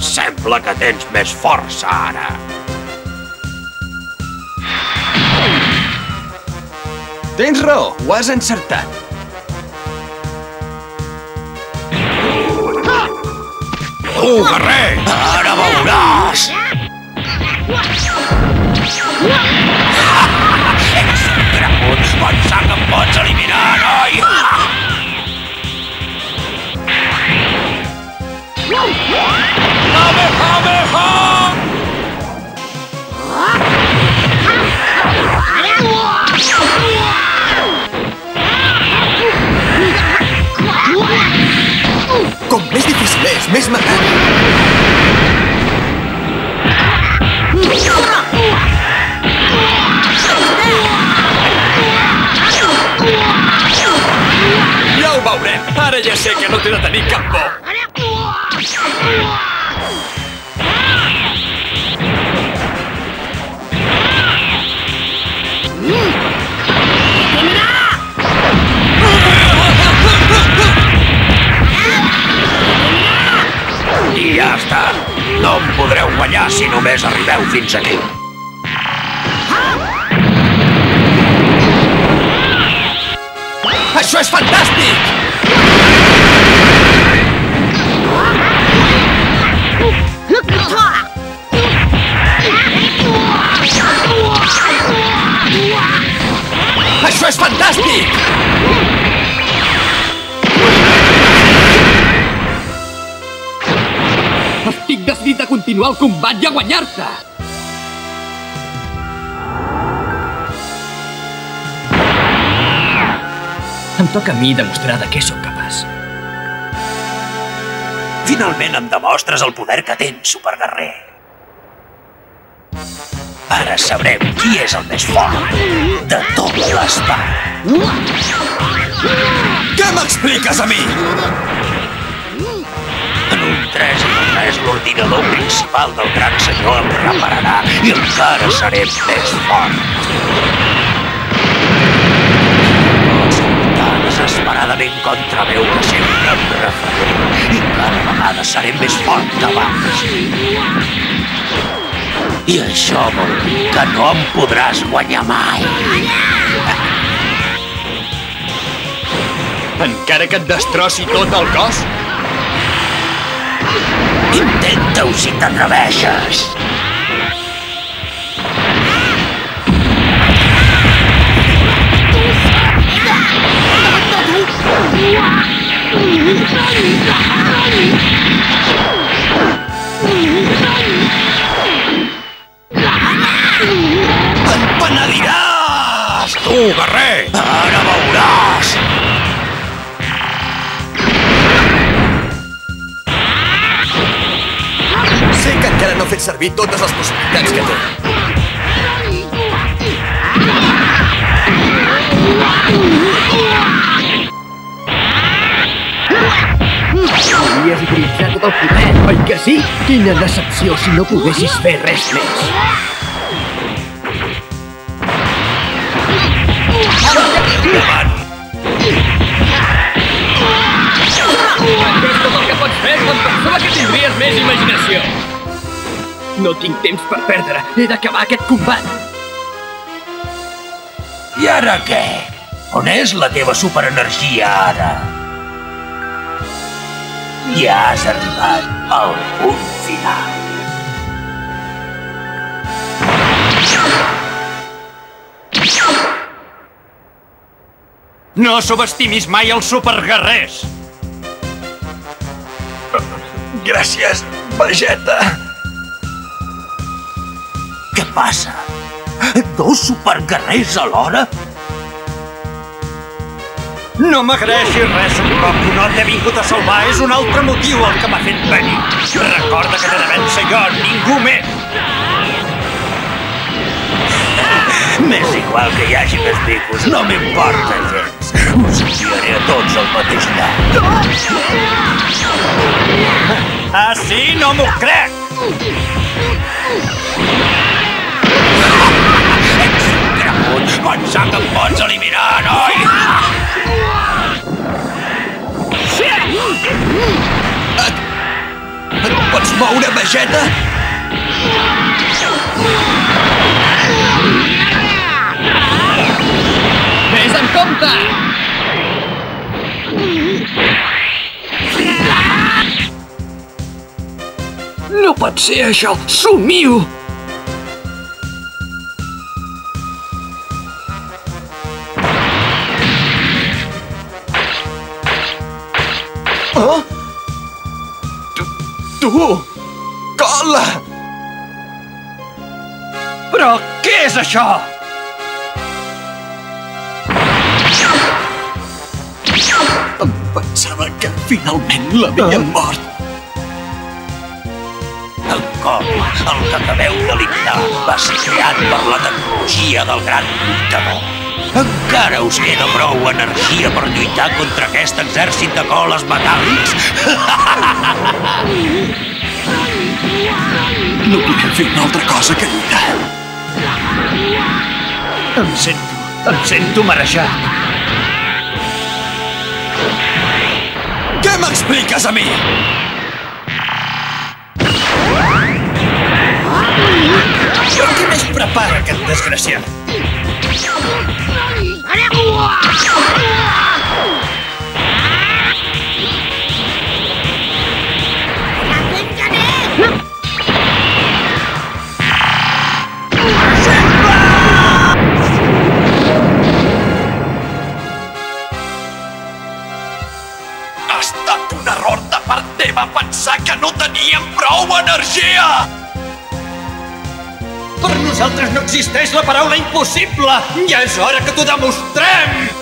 Sembla que tens més força, ara. Tens raó, ho has encertat. Tu, guerrer! Ara veuràs! Ets un cregut! Pensar que em pots eliminar, noi! Kamehameha! Com més difícil és, més m'agrada. Ja ho veurem. Ara ja sé que no t'he de tenir cap por. I ja està. No em podreu guanyar si només arribeu fins aquí. Això és fantàstic! Això és fantàstic! Estic decidit a continuar el combat i a guanyar-te! Em toca a mi demostrar de què sóc capaç. Finalment em demostres el poder que tens, superguerrer. Ara sabrem qui és el més fort de tot l'espai. Què m'expliques a mi? En un 3 i 3 l'ordinador principal del gran senyor em repararà i encara seré més fort. Pots lluitar desesperadament contra meu que sempre em referiré i cada vegada seré més fort que abans. I això vol dir que no em podràs guanyar mai. Encara que et destrossi tot el cos? Intenta-ho si t'atreveixes. Et penediràs! Tu, guerrer! Ara veuràs! Sé que encara no he fet servir totes les possibilitats que té. Hauries utilitzat tot el poder, oi que sí? Quina decepció si no poguessis fer res més. Endavant! Això és tot el que pots fer quan pensava que tindries més imaginació. No tinc temps per perdre. He d'acabar aquest combat. I ara què? On és la teva superenergia ara? Ja has arribat al punt final. No subestimis mai els superguerrers! Gràcies, Vegeta. Què passa? Dos superguerrers alhora? No m'agraeixi res un cop que no t'he vingut a salvar. És un altre motiu el que m'ha fet venir. Recorda que t'he de vèncer jo, ningú més. M'és igual que hi hagi més micos, no m'importa gens. Us enviaré a tots al mateix lloc. Ah, sí? No m'ho crec! Ets un cregut! Pensar que em pots eliminar, noi! moure, Vegeta? Ves amb compte! No pot ser això! Somio! Oh? Tu! Cola! Però què és això? Em pensava que finalment l'havien mort. El cop, el que acabeu de dictar, va ser creat per la tecnologia del gran lluitador. Encara us queda prou energia per lluitar contra aquest exèrcit de coles metàl·lics? No podem fer una altra cosa que lluitar. Em sento marejat. Què m'expliques a mi? Però què més prepara aquest desgraciat? Ha estat un error de part teva pensar que no teníem prou energia! Per nosaltres no existeix la paraula impossible! Ja és hora que t'ho demostrem!